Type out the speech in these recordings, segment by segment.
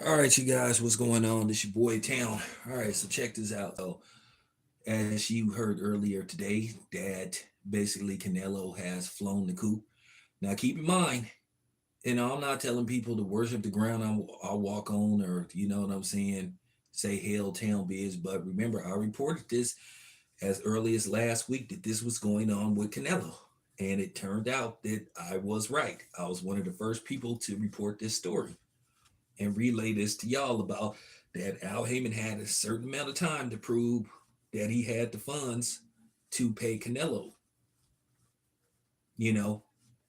All right, you guys, what's going on? This your boy Town. All right, so check this out. So, as you heard earlier today, that basically Canelo has flown the coop. Now, keep in mind, I'm not telling people to worship the ground I walk on, or you know what I'm saying, say hail Town biz. But remember, I reported this as early as last week that this was going on with Canelo, and it turned out that I was right. I was one of the first people to report this story and relay this to y'all about that Al Heyman had a certain amount of time to prove that he had the funds to pay Canelo, you know,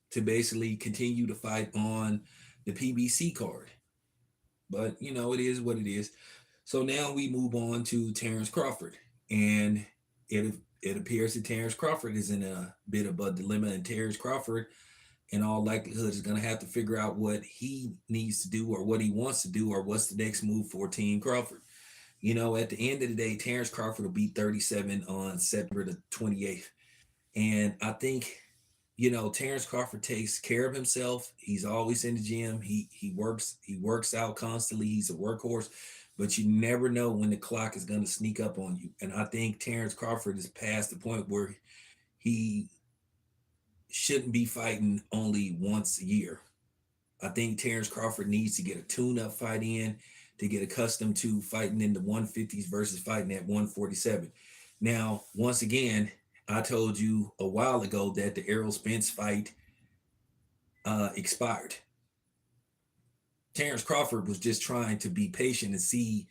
to basically continue to fight on the PBC card. But, it is what it is. So now we move on to Terence Crawford. And it appears that Terence Crawford is in a bit of a dilemma, and Terence Crawford in all likelihood is going to have to figure out what he needs to do or what he wants to do or what's the next move for Team Crawford. At the end of the day, Terence Crawford will be 37 on September the 28th. And I think, Terence Crawford takes care of himself. He's always in the gym. He works out constantly. He's a workhorse, but you never know when the clock is going to sneak up on you. And I think Terence Crawford is past the point where he shouldn't be fighting only once a year. I think Terence Crawford needs to get a tune-up fight in to get accustomed to fighting in the 150s versus fighting at 147. Now, once again, I told you a while ago that the Errol Spence fight expired. Terence Crawford was just trying to be patient and see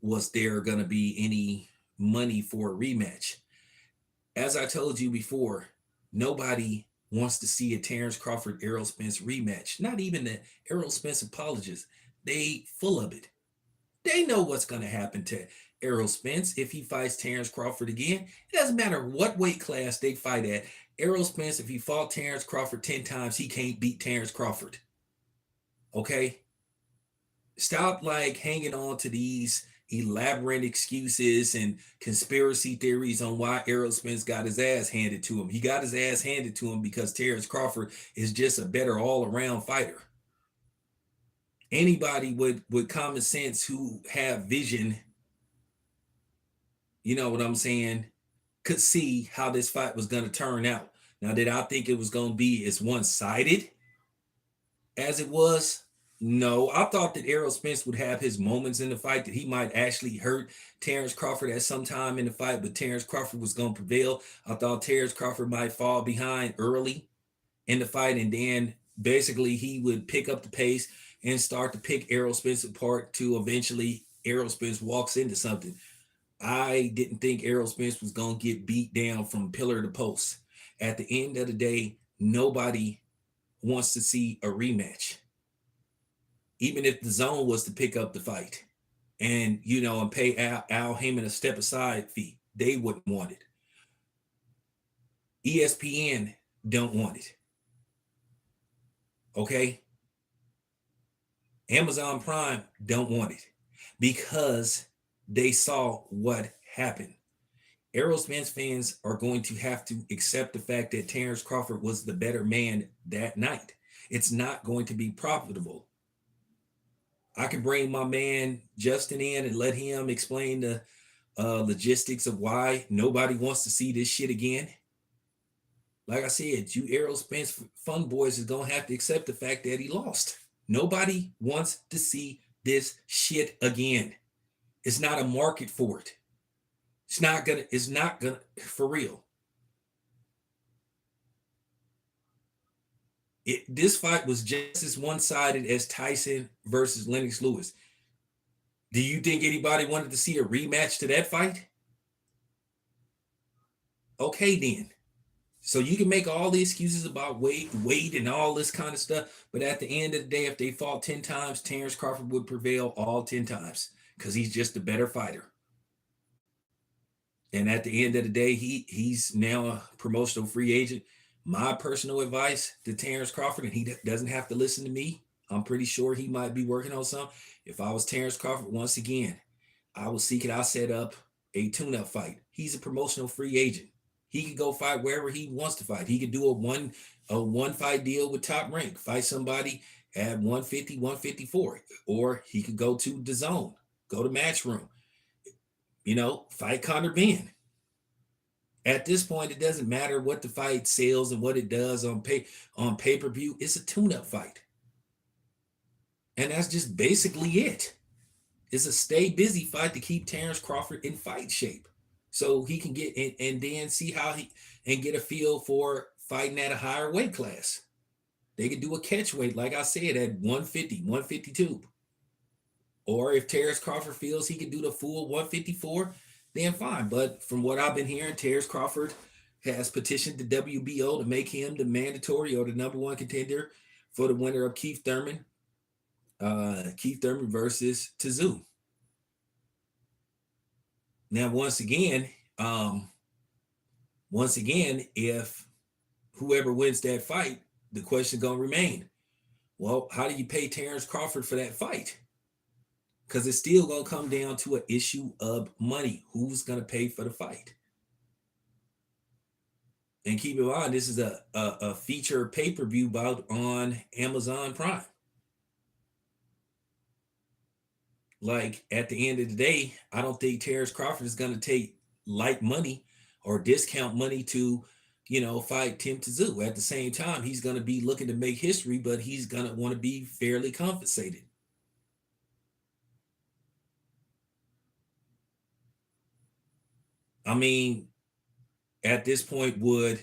was there going to be any money for a rematch. As I told you before, nobody wants to see a Terence Crawford Errol Spence rematch. Not even the Errol Spence apologists. They full of it. They know what's going to happen to Errol Spence if he fights Terence Crawford again. It doesn't matter what weight class they fight at. Errol Spence, if he fought Terence Crawford 10 times, he can't beat Terence Crawford. Okay? Stop hanging on to these elaborate excuses and conspiracy theories on why Errol Spence got his ass handed to him. He got his ass handed to him because Terence Crawford is just a better all-around fighter. Anybody with common sense who have vision, you know what I'm saying, could see how this fight was going to turn out. Now, did I think it was going to be as one-sided as it was? No, I thought that Errol Spence would have his moments in the fight, that he might actually hurt Terence Crawford at some time in the fight, but Terence Crawford was going to prevail. I thought Terence Crawford might fall behind early in the fight, and then basically he would pick up the pace and start to pick Errol Spence apart to eventually Errol Spence walks into something. I didn't think Errol Spence was going to get beat down from pillar to post. At the end of the day, nobody wants to see a rematch, even if the zone was to pick up the fight and pay Al Heyman a step aside fee. They wouldn't want it. ESPN don't want it. Okay? Amazon Prime don't want it because they saw what happened. Errol Spence fans are going to have to accept the fact that Terence Crawford was the better man that night. It's not going to be profitable. I can bring my man Justin in and let him explain the logistics of why nobody wants to see this shit again. Like I said, you Errol Spence fun boys is going to have to accept the fact that he lost. Nobody wants to see this shit again. It's not a market for it. It's not gonna, for real. This fight was just as one-sided as Tyson versus Lennox Lewis. Do you think anybody wanted to see a rematch to that fight? Okay, then. So you can make all the excuses about weight, and all this kind of stuff, but at the end of the day, if they fought 10 times, Terence Crawford would prevail all 10 times because he's just a better fighter. And at the end of the day, he's now a promotional free agent. My personal advice to Terence Crawford, and he doesn't have to listen to me. I'm pretty sure he might be working on something. If I was Terence Crawford, once again, I would seek it. I'll set up a tune-up fight. He's a promotional free agent. He could go fight wherever he wants to fight. He could do a one fight deal with Top Rank, fight somebody at 150, 154, or he could go to the zone, go to Matchroom, fight Conor Ben. At this point, it doesn't matter what the fight sells and what it does on pay-per-view. It's a tune-up fight. And that's just basically it. It's a stay busy fight to keep Terence Crawford in fight shape. So he can get in and then see how and get a feel for fighting at a higher weight class. They could do a catch weight, like I said, at 150, 152. Or if Terence Crawford feels he could do the full 154, then fine. But from what I've been hearing, Terence Crawford has petitioned the WBO to make him the mandatory or the number one contender for the winner of Keith Thurman versus Tszyu. Now, once again, if whoever wins that fight, the question gonna remain: well, how do you pay Terence Crawford for that fight? Because it's still gonna come down to an issue of money. Who's gonna pay for the fight? And keep in mind, this is a feature pay-per-view bout on Amazon Prime. Like, at the end of the day, I don't think Terence Crawford is going to take light money or discount money to, fight Tim Tszyu. At the same time, he's going to be looking to make history, but he's going to want to be fairly compensated. I mean, at this point, would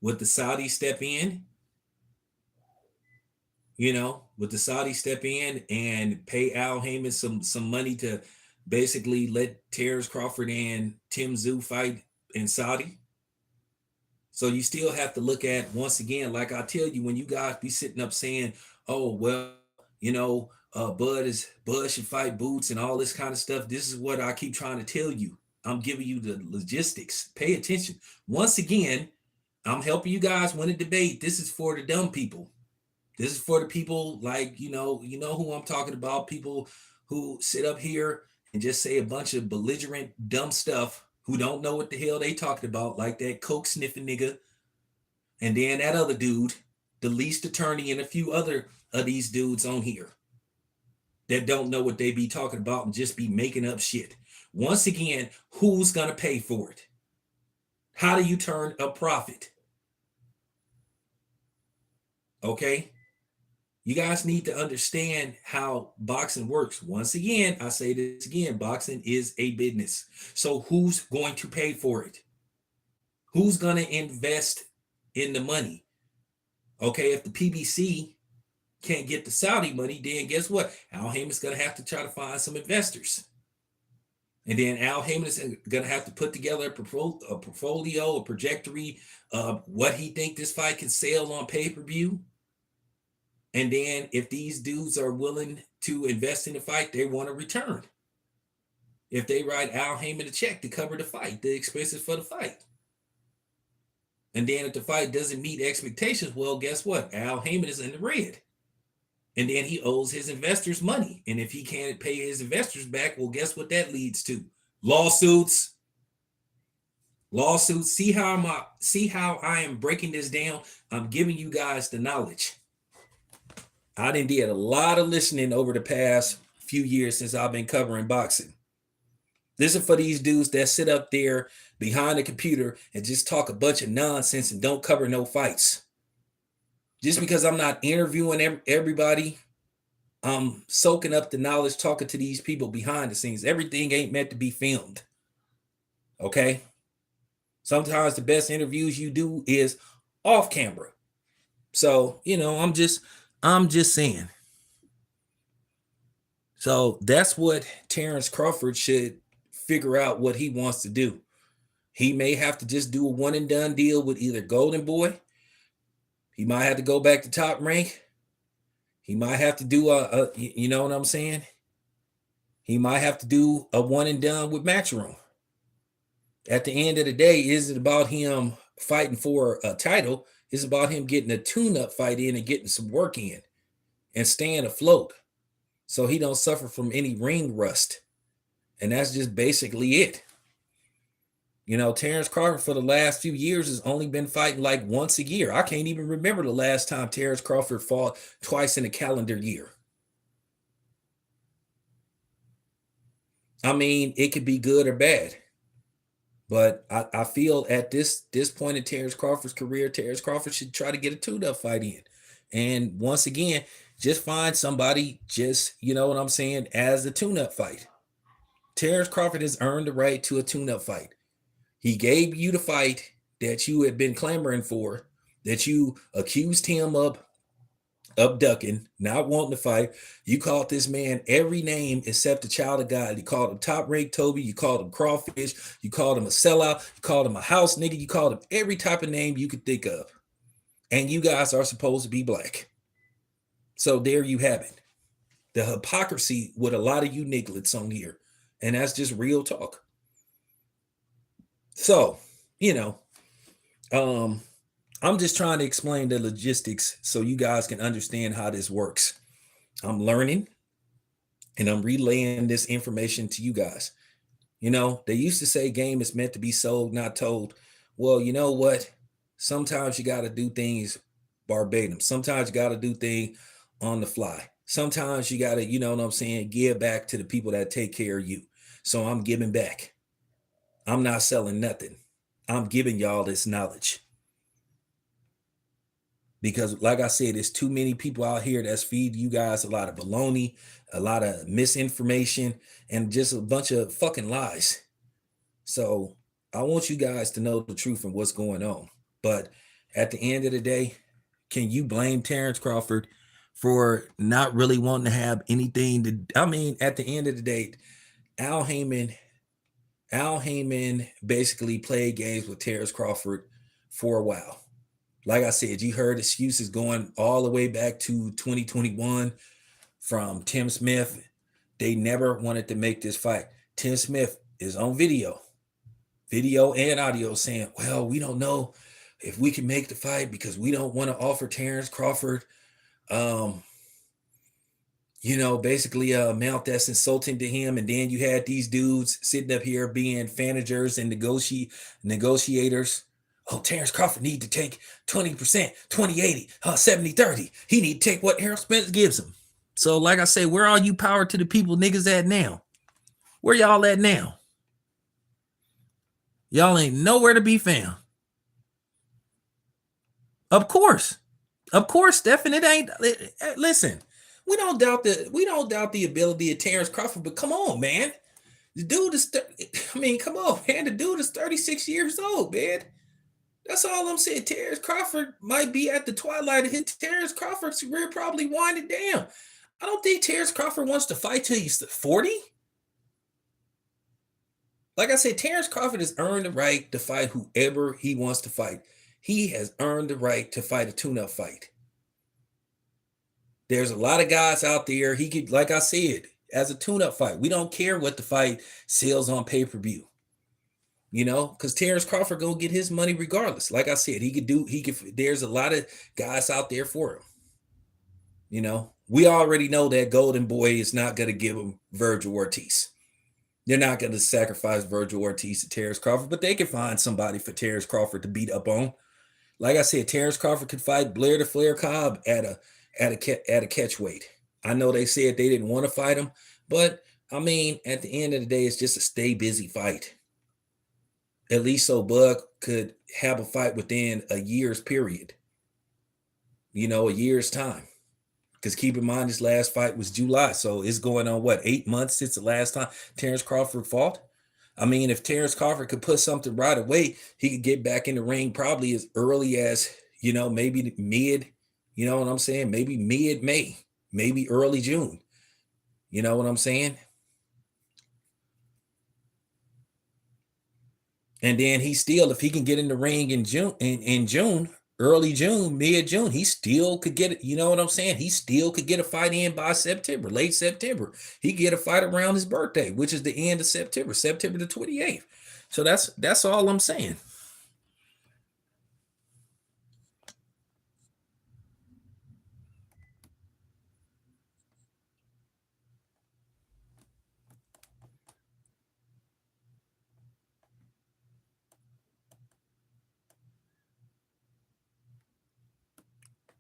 the Saudis step in? Would the Saudis step in and pay Al Heyman some money to basically let Terence Crawford and Tim Tszyu fight in Saudi? So you still have to look at, once again, like I tell you, when you guys be sitting up saying, oh, well, Bud should fight Boots and all this kind of stuff. This is what I keep trying to tell you. I'm giving you the logistics. Pay attention. Once again, I'm helping you guys win a debate. This is for the dumb people. This is for the people like, who I'm talking about, people who sit up here and just say a bunch of belligerent, dumb stuff, who don't know what the hell they talking about, like that coke sniffing nigga. And then that other dude, the least attorney, and a few other of these dudes on here that don't know what they be talking about and just be making up shit. Once again, who's going to pay for it? How do you turn a profit? Okay? You guys need to understand how boxing works. Once again, I say this again, boxing is a business. So who's going to pay for it? Who's going to invest in the money? Okay, if the PBC can't get the Saudi money, then guess what? Al Heyman's going to have to try to find some investors. And then Al Heyman is going to have to put together a portfolio, a trajectory of what he think this fight can sell on pay-per-view. And then if these dudes are willing to invest in the fight, they want a return. If they write Al Heyman a check to cover the fight, the expenses for the fight. And then if the fight doesn't meet expectations, well, guess what? Al Heyman is in the red. And then he owes his investors money. And if he can't pay his investors back, well, guess what that leads to? Lawsuits. See how I am breaking this down? I'm giving you guys the knowledge. I done did a lot of listening over the past few years since I've been covering boxing. This is for these dudes that sit up there behind the computer and just talk a bunch of nonsense and don't cover no fights. Just because I'm not interviewing everybody, I'm soaking up the knowledge, talking to these people behind the scenes. Everything ain't meant to be filmed. Okay? Sometimes the best interviews you do is off camera. So, I'm just saying. So that's what Terence Crawford should figure out what he wants to do. He may have to just do a one and done deal with either Golden Boy. He might have to go back to Top Rank. He might have to do you know what I'm saying? He might have to do a one and done with Matchroom. At the end of the day, is it about him fighting for a title? It's about him getting a tune-up fight in and getting some work in and staying afloat so he don't suffer from any ring rust. And that's just basically it. Terence Crawford for the last few years has only been fighting like once a year. I can't even remember the last time Terence Crawford fought twice in a calendar year. I mean, it could be good or bad. But I feel at this point in Terence Crawford's career, Terence Crawford should try to get a tune-up fight in. And once again, just find somebody, just, you know what I'm saying, as a tune-up fight. Terence Crawford has earned the right to a tune-up fight. He gave you the fight that you had been clamoring for, that you accused him of abducking, not wanting to fight. You called this man every name except the child of God. You called him top rank Toby. You called him crawfish. You called him a sellout. You called him a house nigga. You called him every type of name you could think of. And you guys are supposed to be black. So there you have it. The hypocrisy with a lot of you nigglets on here. And that's just real talk. So, I'm just trying to explain the logistics so you guys can understand how this works. I'm learning and I'm relaying this information to you guys. They used to say game is meant to be sold, not told. Well, you know what? Sometimes you got to do things verbatim. Sometimes you got to do things on the fly. Sometimes you got to, you know what I'm saying, give back to the people that take care of you. So I'm giving back. I'm not selling nothing. I'm giving y'all this knowledge. Because like I said, there's too many people out here that's feeding you guys a lot of baloney, a lot of misinformation, and just a bunch of fucking lies. So I want you guys to know the truth and what's going on. But at the end of the day, can you blame Terence Crawford for not really wanting to have anything to, I mean, at the end of the day, Al Heyman basically played games with Terence Crawford for a while. Like I said, you heard excuses going all the way back to 2021 from Tim Smith. They never wanted to make this fight. Tim Smith is on video and audio saying, well, we don't know if we can make the fight because we don't want to offer Terence Crawford, basically a amount that's insulting to him. And then you had these dudes sitting up here being managers and negotiators. Oh, Terence Crawford need to take 20%, 20-80, 70-30. He need to take what Errol Spence gives him. So like I say, where are you power to the people niggas at now? Where y'all at now? Y'all ain't nowhere to be found. Of course, Stephen, it ain't. Listen, we don't doubt the ability of Terence Crawford, but come on, man. The dude is, come on, man. The dude is 36 years old, man. That's all I'm saying. Terence Crawford might be at the twilight of his Terence Crawford's career, probably winding down. I don't think Terence Crawford wants to fight till he's 40. Like I said, Terence Crawford has earned the right to fight whoever he wants to fight. He has earned the right to fight a tune-up fight. There's a lot of guys out there. He could, like I said, as a tune-up fight. We don't care what the fight sells on pay-per-view. Because Terence Crawford gonna get his money regardless. Like I said, there's a lot of guys out there for him. We already know that Golden Boy is not gonna give him Virgil Ortiz. They're not gonna sacrifice Virgil Ortiz to Terence Crawford, but they can find somebody for Terence Crawford to beat up on. Like I said, Terence Crawford could fight Blair the Flair Cobb at a catch weight. I know they said they didn't want to fight him, but I mean, at the end of the day, it's just a stay busy fight. At least so Bug could have a fight within a year's period. A year's time. Because keep in mind, his last fight was July. So it's going on, 8 months since the last time Terence Crawford fought? I mean, if Terence Crawford could put something right away, he could get back in the ring probably as early as, maybe mid, you know what I'm saying? Maybe mid-May, maybe early June. You know what I'm saying? And then he still, if he can get in the ring in June, early June, mid-June, he still could get it. You know what I'm saying? He still could get a fight in by September, late September. He could get a fight around his birthday, which is the end of September the 28th. So that's all I'm saying.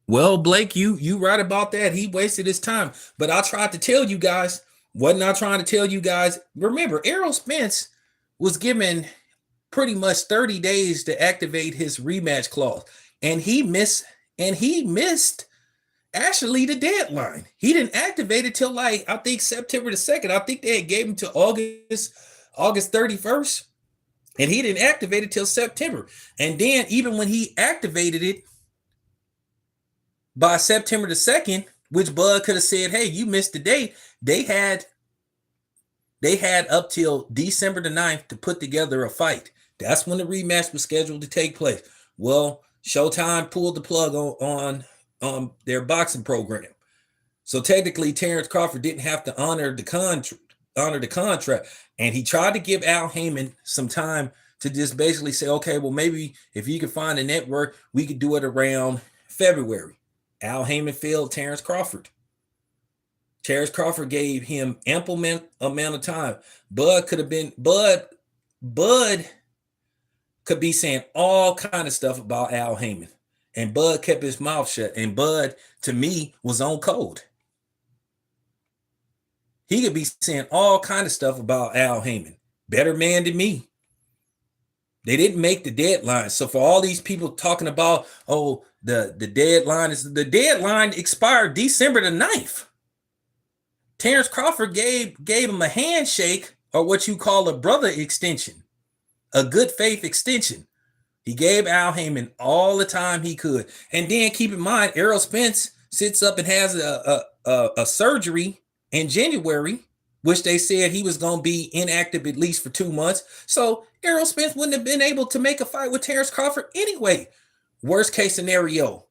Well, Blake, you right about that. He wasted his time. But I tried to tell you guys, wasn't I trying to tell you guys? Remember, Errol Spence was given pretty much 30 days to activate his rematch clause. And he missed actually the deadline. He didn't activate it till like I think September the 2nd. I think they had gave him to August 31st. And he didn't activate it till September. And then even when he activated it by September the 2nd, which Bud could have said, hey, you missed the date, they had up till December the 9th to put together a fight. That's when the rematch was scheduled to take place. Well, Showtime pulled the plug on their boxing program. So technically, Terence Crawford didn't have to honor the contract. And he tried to give Al Heyman some time to just basically say, okay, well, maybe if you can find a network, we could do it around February. Al Heyman failed Terence Crawford. Terence Crawford gave him ample amount of time. Bud could be saying all kind of stuff about Al Heyman. And Bud kept his mouth shut. And Bud, to me, was on code. He could be saying all kind of stuff about Al Heyman. Better man than me. They didn't make the deadline. So for all these people talking about, oh, the deadline expired December the 9th. Terence Crawford gave him a handshake, or what you call a brother extension, a good faith extension. He gave Al Heyman all the time he could. And then keep in mind, Errol Spence sits up and has a surgery in January, which they said he was going to be inactive at least for 2 months. So Errol Spence wouldn't have been able to make a fight with Terence Crawford anyway. Worst case scenario,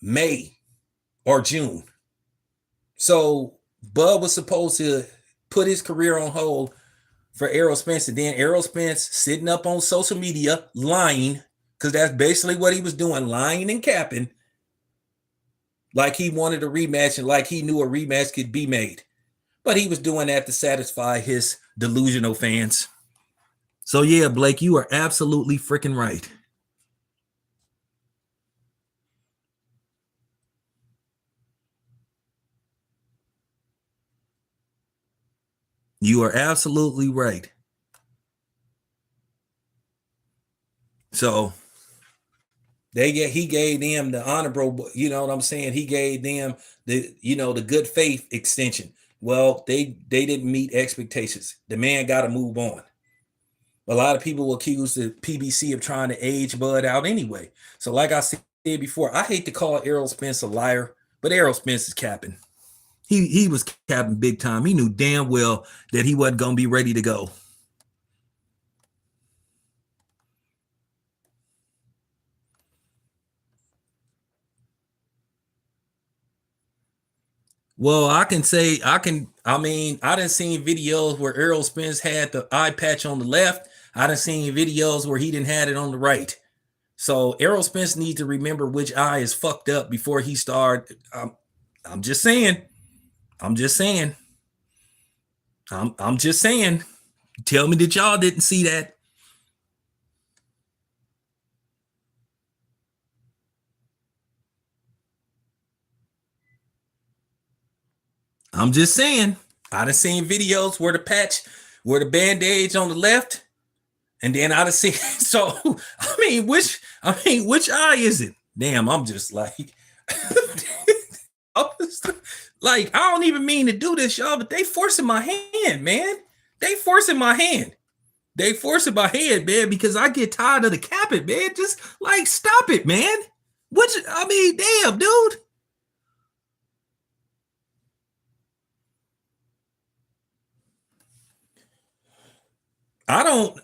May or June. So Bud was supposed to put his career on hold for Errol Spence, and then Errol Spence sitting up on social media lying, because that's basically what he was doing, lying and capping, like he wanted a rematch and like he knew a rematch could be made. But he was doing that to satisfy his delusional fans. So yeah, Blake, you are absolutely freaking right. You are absolutely right. So he gave them the honorable, you know what I'm saying? He gave them the good faith extension. Well, they didn't meet expectations. The man got to move on. A lot of people will accuse the PBC of trying to age Bud out anyway. So like I said before, I hate to call Errol Spence a liar, but Errol Spence is capping. He was capping big time. He knew damn well that he wasn't going to be ready to go. Well, I didn't see videos where Errol Spence had the eye patch on the left. I didn't see videos where he didn't have it on the right. So Errol Spence needs to remember which eye is fucked up before he started. I'm just saying. I'm just saying. I'm just saying. Tell me that y'all didn't see that. I'm just saying. I done seen videos where the bandage on the left, and then I done seen. So which eye is it? Damn, I'm just like, like I don't even mean to do this, y'all, but they forcing my hand, man. They forcing my hand. They forcing my hand, man, because I get tired of the capping, man. Just like stop it, man. Damn, dude. I don't.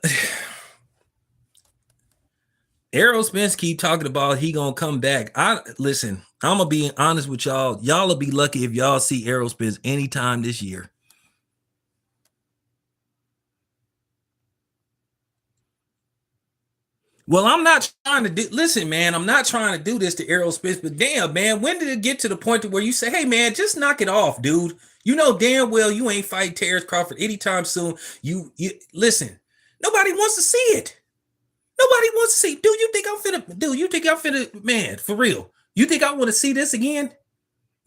Errol Spence keep talking about he gonna come back. Listen. I'm gonna be honest with y'all. Y'all will be lucky if y'all see Errol Spence anytime this year. Well, I'm not trying to do. Listen, man, I'm not trying to do this to Errol Spence, but damn, man, when did it get to the point to where you say, "Hey, man, just knock it off, dude"? You know damn well you ain't fighting Terence Crawford anytime soon. You listen. Nobody wants to see it. Nobody wants to see. Do you think I'm finna? Man, for real? You think I want to see this again?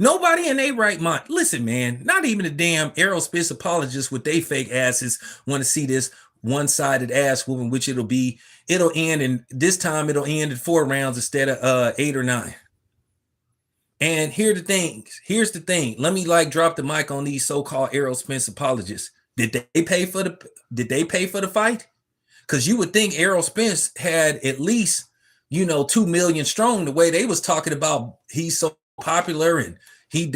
Nobody in their right mind. Listen, man, not even the damn aerospace apologists with they fake asses want to see this one-sided ass whooping, which it'll end, and this time it'll end in 4 rounds instead of 8 or 9. And here's the thing. Let me drop the mic on these so-called aerospace apologists. Did they pay for the fight? Because you would think Errol Spence had at least 2 million strong, the way they was talking about he's so popular and he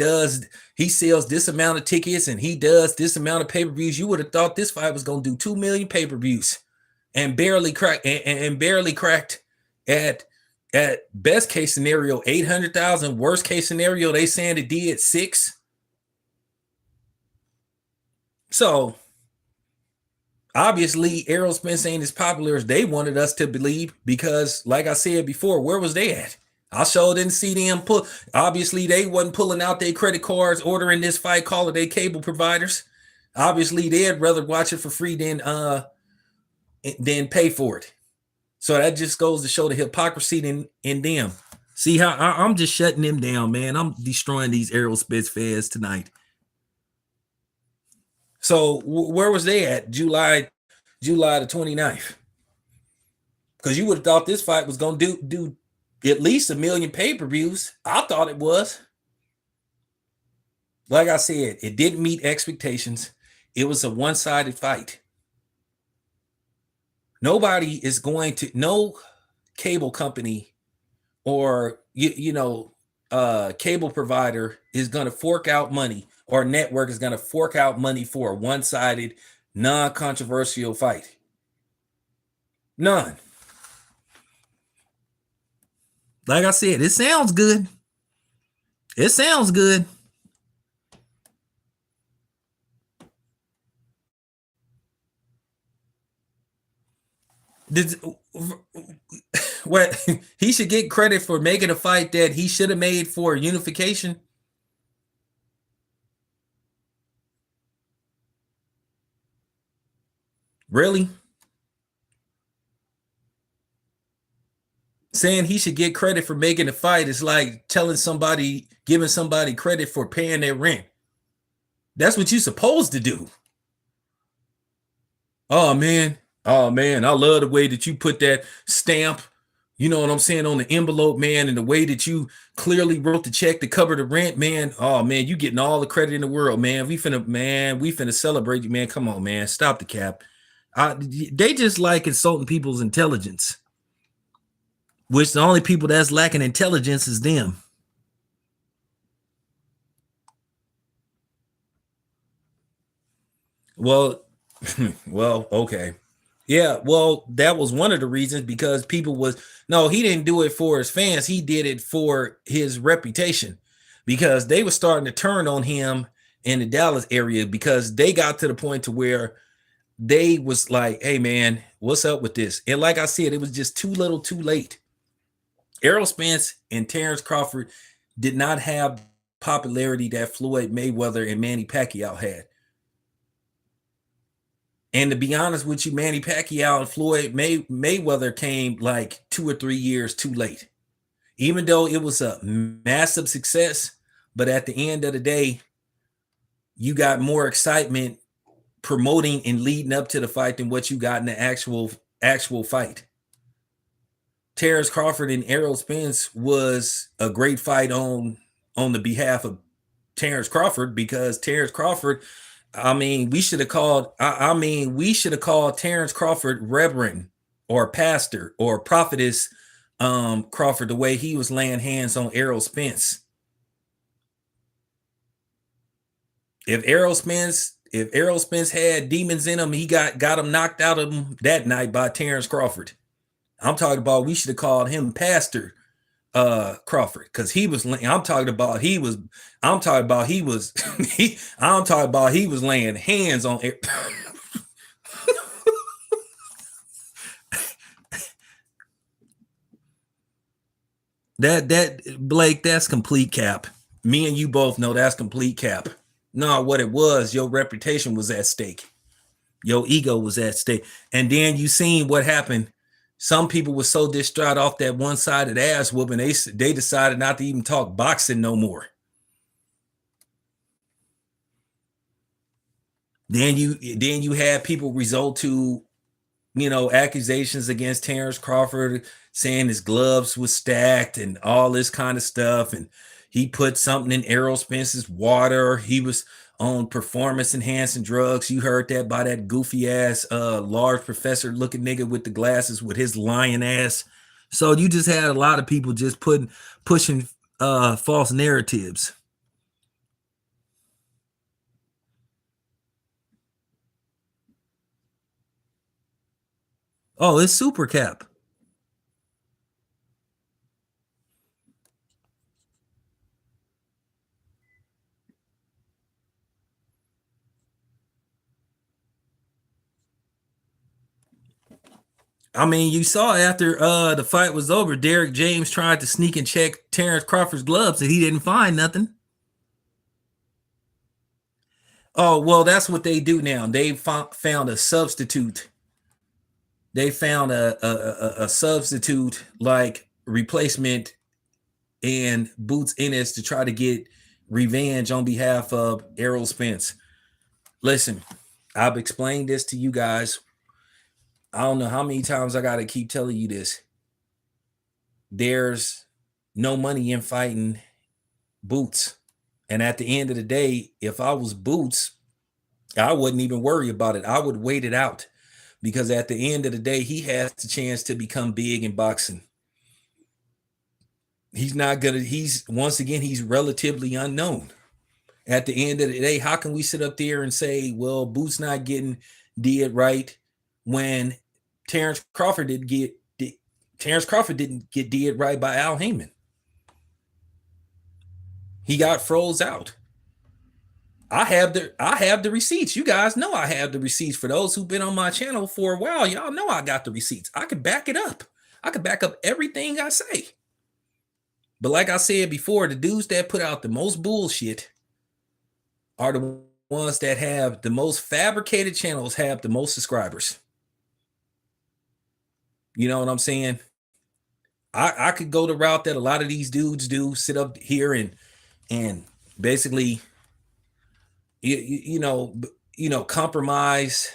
sells this amount of tickets and he does this amount of pay-per-views. You would have thought this fight was going to do 2 million pay-per-views and barely cracked at best case scenario 800,000. Worst case scenario, they saying it did 6. So obviously, Errol Spence ain't as popular as they wanted us to believe because, like I said before, where was they at? I sure didn't see them pull. Obviously, they wasn't pulling out their credit cards, ordering this fight, calling their cable providers. Obviously, they'd rather watch it for free than pay for it. So that just goes to show the hypocrisy in them. See how I'm just shutting them down, man. I'm destroying these Errol Spence fans tonight. So where was they at July the 29th? Because you would have thought this fight was going to do at least 1 million pay-per-views. I thought it was. Like I said, it didn't meet expectations. It was a one-sided fight. No cable company or cable provider is going to fork out money, or network is going to fork out money for a one-sided, non-controversial fight. None. Like I said, it sounds good. It sounds good. What he should get credit for making a fight that he should have made for unification. Really? Saying he should get credit for making a fight is like giving somebody credit for paying their rent. That's what you're supposed to do. Oh man, I love the way that you put that stamp, you know what I'm saying, on the envelope, man, and the way that you clearly wrote the check to cover the rent, man. Oh man, you getting all the credit in the world, man. We finna celebrate you, man. Come on, man. Stop the cap. They just like insulting people's intelligence, which the only people that's lacking intelligence is them. Well, okay. Yeah, well, that was one of the reasons, because he didn't do it for his fans. He did it for his reputation, because they were starting to turn on him in the Dallas area, because they got to the point to where they was like, hey man, what's up with this? And like I said, it was just too little too late. Errol Spence and Terence Crawford did not have popularity that Floyd Mayweather and Manny Pacquiao had. And to be honest with you, Manny Pacquiao and Floyd Mayweather came like 2 or 3 years too late. Even though it was a massive success, but at the end of the day, you got more excitement promoting and leading up to the fight than what you got in the actual fight. Terence Crawford and Errol Spence was a great fight on the behalf of Terence Crawford, because Terence Crawford, we should have called Terence Crawford Reverend or Pastor or Prophetess Crawford, the way he was laying hands on Errol Spence. If Errol Spence had demons in him, he got him knocked out of him that night by Terence Crawford. I'm talking about we should have called him Pastor Crawford, because he was laying hands on that Blake, that's complete cap. Me and you both know that's complete cap. No, what it was, your reputation was at stake. Your ego was at stake. And then you seen what happened Some people were so distraught off that one-sided ass whooping, they decided not to even talk boxing no more. Then you had people resort to, accusations against Terence Crawford, saying his gloves was stacked and all this kind of stuff, and he put something in Errol Spence's water. He was on performance enhancing drugs. You heard that by that goofy ass large professor looking nigga with the glasses with his lion ass. So you just had a lot of people just pushing false narratives. Oh, it's Super Cap. I mean, you saw after the fight was over, Derek James tried to sneak and check Terence Crawford's gloves and he didn't find nothing. Oh, well, that's what they do now. They found a substitute. They found a substitute like replacement and Boots Ennis to try to get revenge on behalf of Errol Spence. Listen, I've explained this to you guys. I don't know how many times I got to keep telling you this. There's no money in fighting Boots. And at the end of the day, if I was Boots, I wouldn't even worry about it. I would wait it out because at the end of the day, he has the chance to become big in boxing. He's not going to, he's relatively unknown. At the end of the day, how can we sit up there and say, well, Boots not getting did right when Terence Crawford didn't get did right by Al Heyman? He got froze out. I have the receipts. You guys know I have the receipts. For those who've been on my channel for a while, y'all know I got the receipts. I can back it up. I can back up everything I say. But like I said before, the dudes that put out the most bullshit are the ones that have the most fabricated channels, have the most subscribers. You know what I'm saying? I could go the route that a lot of these dudes do, sit up here and basically compromise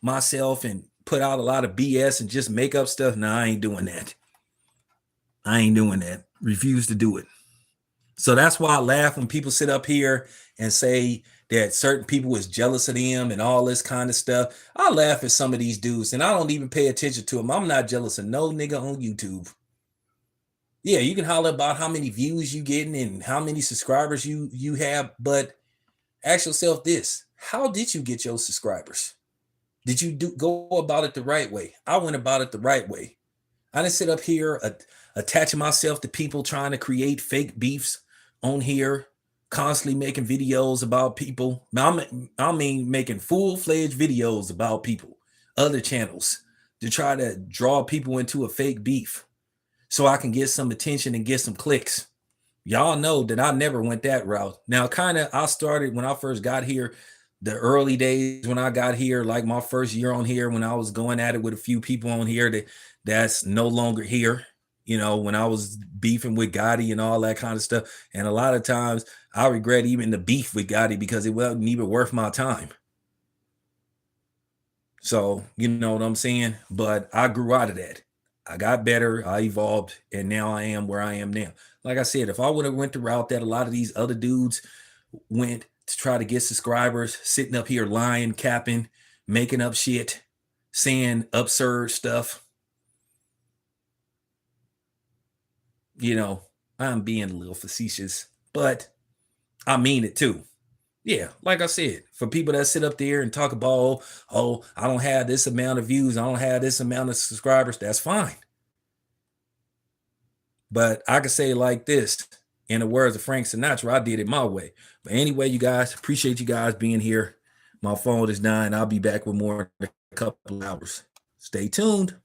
myself and put out a lot of BS and just make up stuff. No, I ain't doing that. I ain't doing that. Refuse to do it. So that's why I laugh when people sit up here and say that certain people is jealous of them and all this kind of stuff. I laugh at some of these dudes and I don't even pay attention to them. I'm not jealous of no nigga on YouTube. Yeah, you can holler about how many views you getting and how many subscribers you have, but ask yourself this: how did you get your subscribers? Did you go about it the right way? I went about it the right way. I didn't sit up here attaching myself to people trying to create fake beefs on here, constantly making videos about people. I mean making full-fledged videos about people, other channels, to try to draw people into a fake beef so I can get some attention and get some clicks. Y'all know that I never went that route. Now, I started when I first got here, the early days when I got here, like my first year on here, when I was going at it with a few people on here that's no longer here. When I was beefing with Gotti and all that kind of stuff. And a lot of times I regret even the beef with Gotti because it wasn't even worth my time. So, you know what I'm saying? But I grew out of that. I got better, I evolved, and now I am where I am now. Like I said, if I would have went the route that a lot of these other dudes went to try to get subscribers, sitting up here lying, capping, making up shit, saying absurd stuff, I'm being a little facetious, but I mean it too. Yeah, like I said, for people that sit up there and talk about, oh, I don't have this amount of views, I don't have this amount of subscribers, that's fine. But I can say it like this, in the words of Frank Sinatra, I did it my way. But anyway, you guys, appreciate you guys being here. My phone is dying. I'll be back with more in a couple of hours. Stay tuned.